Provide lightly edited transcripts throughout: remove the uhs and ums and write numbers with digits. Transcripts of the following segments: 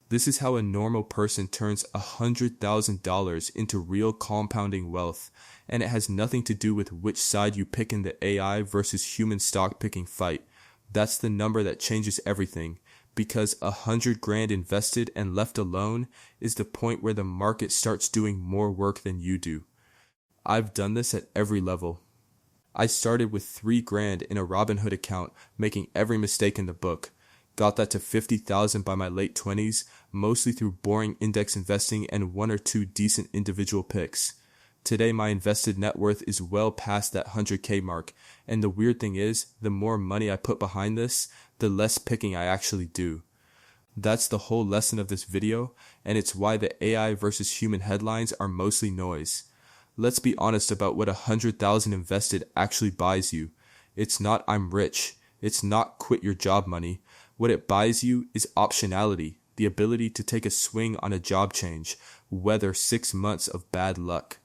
This is how a normal person turns $100,000 into real compounding wealth, and it has nothing to do with which side you pick in the AI versus human stock picking fight. That's the number that changes everything, because 100 grand invested and left alone is the point where the market starts doing more work than you do. I've done this at every level. I started with 3 grand in a Robinhood account, making every mistake in the book. Got that to 50,000 by my late 20s, mostly through boring index investing and one or two decent individual picks. Today my invested net worth is well past that 100K mark, and the weird thing is, the more money I put behind this, the less picking I actually do. That's the whole lesson of this video, and it's why the AI versus human headlines are mostly noise. Let's be honest about what 100,000 invested actually buys you. It's not I'm rich. It's not quit your job money. What it buys you is optionality, the ability to take a swing on a job change, weather 6 months of bad luck,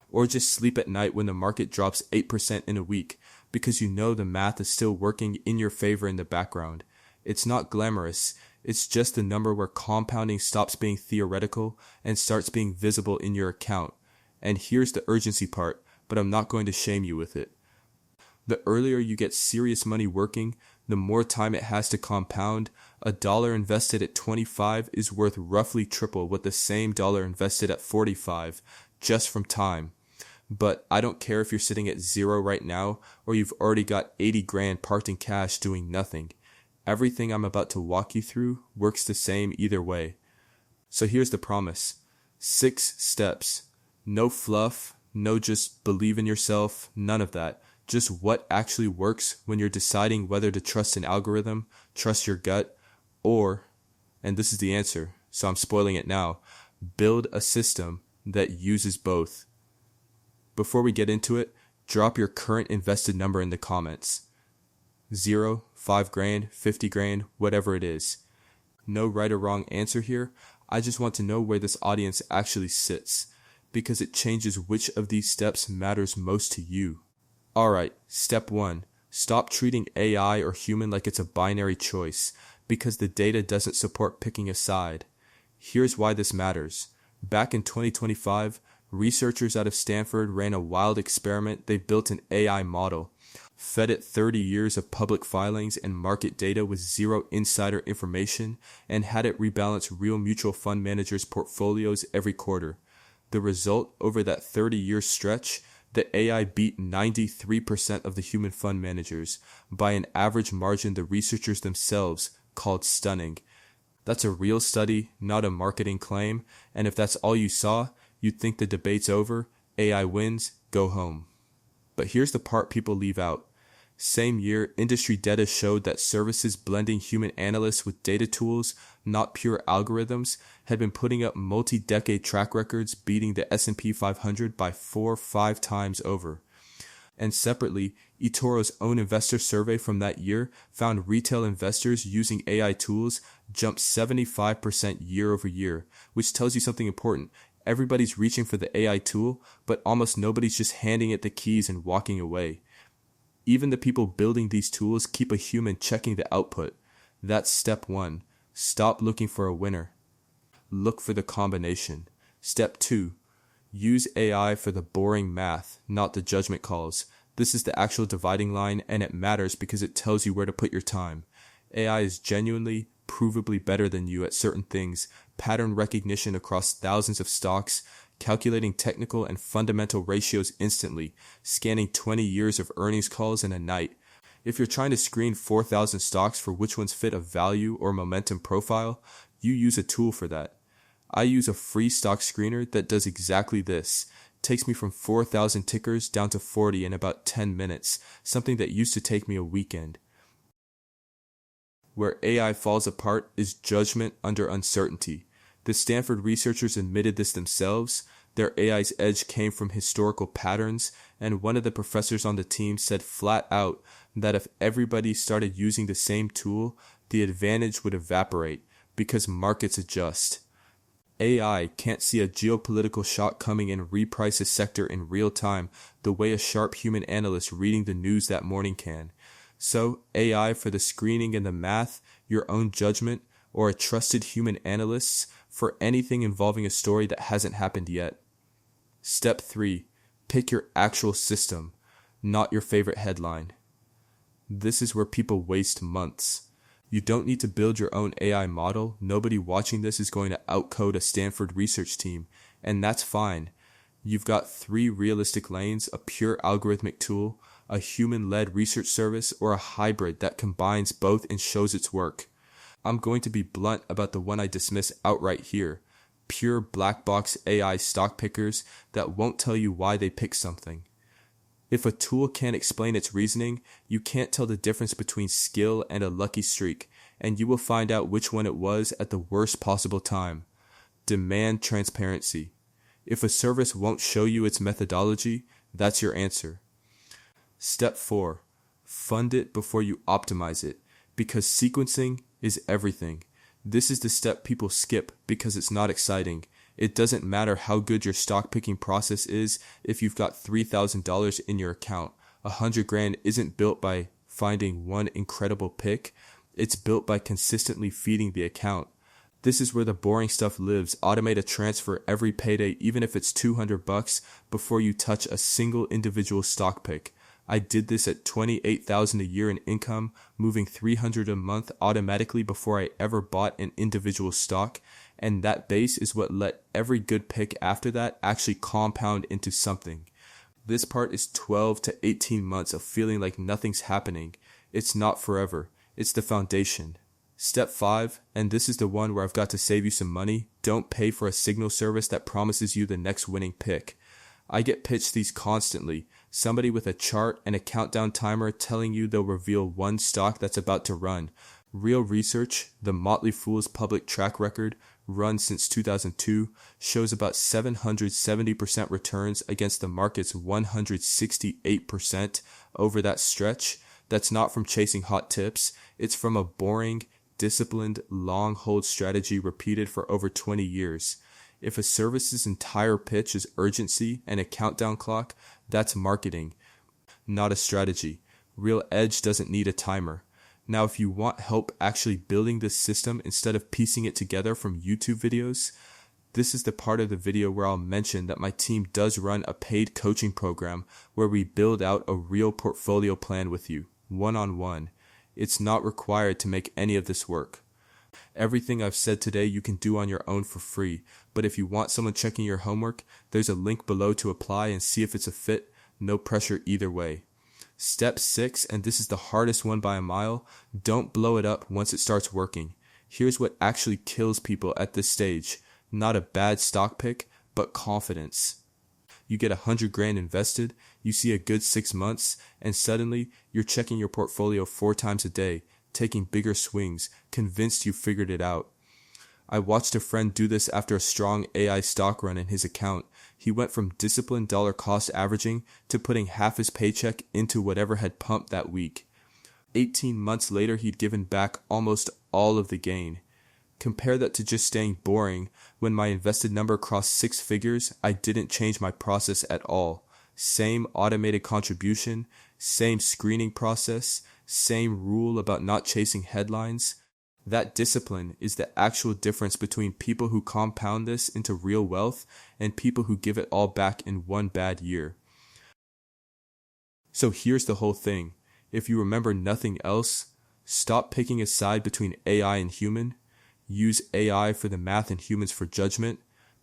or just sleep at night when the market drops 8% in a week, because you know the math is still working in your favor in the background. It's not glamorous. It's just the number where compounding stops being theoretical and starts being visible in your account. And here's the urgency part, but I'm not going to shame you with it. The earlier you get serious money working, the more time it has to compound. $1 invested at 25 is worth roughly triple what the same dollar invested at 45, just from time. But I don't care if you're sitting at 0 right now, or you've already got 80 grand parked in cash doing nothing. Everything I'm about to walk you through works the same either way. So here's the promise. 6 steps. No fluff, no just believe in yourself, none of that. Just what actually works when you're deciding whether to trust an algorithm, trust your gut, or, and this is the answer, so I'm spoiling it now, build a system that uses both. Before we get into it, drop your current invested number in the comments. 0, 5 grand, 50 grand, whatever it is. No right or wrong answer here. I just want to know where this audience actually sits, because it changes which of these steps matters most to you. Alright, step 1. Stop treating AI or human like it's a binary choice, because the data doesn't support picking a side. Here's why this matters. Back in 2025, researchers out of Stanford ran a wild experiment. They built an AI model, fed it 30 years of public filings and market data with zero insider information, and had it rebalance real mutual fund managers' portfolios every quarter. The result, over that 30-year stretch, the AI beat 93% of the human fund managers by an average margin the researchers themselves called stunning. That's a real study, not a marketing claim, and if that's all you saw, you'd think the debate's over, AI wins, go home. But here's the part people leave out. Same year, industry data showed that services blending human analysts with data tools, not pure algorithms, had been putting up multi-decade track records, beating the S&P 500 by 4-5 times over. And separately, eToro's own investor survey from that year found retail investors using AI tools jumped 75% year over year, which tells you something important. Everybody's reaching for the AI tool, but almost nobody's just handing it the keys and walking away. Even the people building these tools keep a human checking the output. That's step 1. Stop looking for a winner. Look for the combination. Step 2. Use AI for the boring math, not the judgment calls. This is the actual dividing line, and it matters because it tells you where to put your time. AI is genuinely, provably better than you at certain things, pattern recognition across thousands of stocks, calculating technical and fundamental ratios instantly, scanning 20 years of earnings calls in a night. If you're trying to screen 4,000 stocks for which ones fit a value or momentum profile, you use a tool for that. I use a free stock screener that does exactly this. Takes me from 4,000 tickers down to 40 in about 10 minutes, something that used to take me a weekend. Where AI falls apart is judgment under uncertainty. The Stanford researchers admitted this themselves. Their AI's edge came from historical patterns, and one of the professors on the team said flat out that if everybody started using the same tool, the advantage would evaporate because markets adjust. AI can't see a geopolitical shock coming and reprice a sector in real time the way a sharp human analyst reading the news that morning can. So AI for the screening and the math, your own judgment, or a trusted human analyst for anything involving a story that hasn't happened yet. Step 3. Pick your actual system, not your favorite headline. This is where people waste months. You don't need to build your own AI model. Nobody watching this is going to outcode a Stanford research team, and that's fine. You've got 3 realistic lanes, a pure algorithmic tool, a human-led research service, or a hybrid that combines both and shows its work. I'm going to be blunt about the one I dismiss outright here. Pure black box AI stock pickers that won't tell you why they pick something. If a tool can't explain its reasoning, you can't tell the difference between skill and a lucky streak, and you will find out which one it was at the worst possible time. Demand transparency. If a service won't show you its methodology, that's your answer. Step 4. Fund it before you optimize it, because sequencing is everything. This is the step people skip because it's not exciting. It doesn't matter how good your stock picking process is if you've got $3,000 in your account. $100,000 isn't built by finding one incredible pick. It's built by consistently feeding the account. This is where the boring stuff lives. Automate a transfer every payday, even if it's $200 before you touch a single individual stock pick. I did this at $28,000 a year in income, moving $300 a month automatically before I ever bought an individual stock, and that base is what let every good pick after that actually compound into something. This part is 12 to 18 months of feeling like nothing's happening. It's not forever. It's the foundation. Step 5, and this is the one where I've got to save you some money. Don't pay for a signal service that promises you the next winning pick. I get pitched these constantly. Somebody with a chart and a countdown timer telling you they'll reveal one stock that's about to run. Real research, the Motley Fool's public track record, run since 2002, shows about 770% returns against the market's 168% over that stretch. That's not from chasing hot tips. It's from a boring, disciplined, long hold strategy repeated for over 20 years. If a service's entire pitch is urgency and a countdown clock, that's marketing, not a strategy. Real edge doesn't need a timer. Now, if you want help actually building this system instead of piecing it together from YouTube videos, this is the part of the video where I'll mention that my team does run a paid coaching program where we build out a real portfolio plan with you, one-on-one. It's not required to make any of this work. Everything I've said today you can do on your own for free, but if you want someone checking your homework, there's a link below to apply and see if it's a fit. No pressure either way. Step 6, and this is the hardest one by a mile, don't blow it up once it starts working. Here's what actually kills people at this stage. Not a bad stock pick, but confidence. You get $100,000 invested, you see a good 6 months, and suddenly you're checking your portfolio 4 times a day, taking bigger swings, convinced you figured it out. I watched a friend do this after a strong AI stock run in his account. He went from disciplined dollar cost averaging to putting half his paycheck into whatever had pumped that week. 18 months later, he'd given back almost all of the gain. Compare that to just staying boring. When my invested number crossed 6 figures, I didn't change my process at all. Same automated contribution, same screening process, same rule about not chasing headlines. That discipline is the actual difference between people who compound this into real wealth and people who give it all back in one bad year. So here's the whole thing. If you remember nothing else, stop picking a side between AI and human. Use AI for the math and humans for judgment.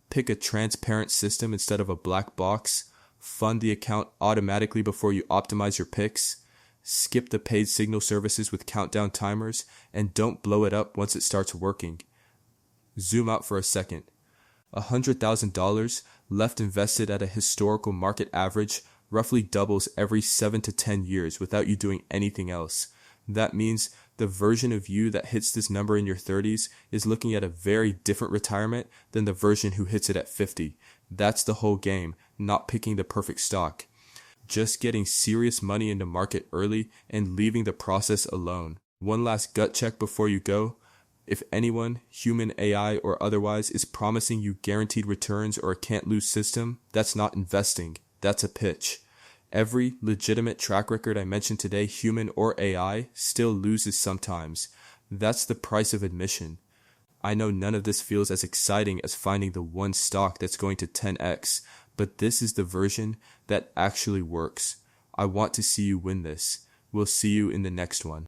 Pick a transparent system instead of a black box. Fund the account automatically before you optimize your picks. Skip the paid signal services with countdown timers, and don't blow it up once it starts working. Zoom out for a second. $100,000 left invested at a historical market average roughly doubles every 7 to 10 years without you doing anything else. That means the version of you that hits this number in your 30s is looking at a very different retirement than the version who hits it at 50. That's the whole game, not picking the perfect stock. Just getting serious money into market early and leaving the process alone. One last gut check before you go. If anyone, human, AI, or otherwise, is promising you guaranteed returns or a can't-lose system, that's not investing. That's a pitch. Every legitimate track record I mentioned today, human or AI, still loses sometimes. That's the price of admission. I know none of this feels as exciting as finding the one stock that's going to 10x, but this is the version that actually works. I want to see you win this. We'll see you in the next one.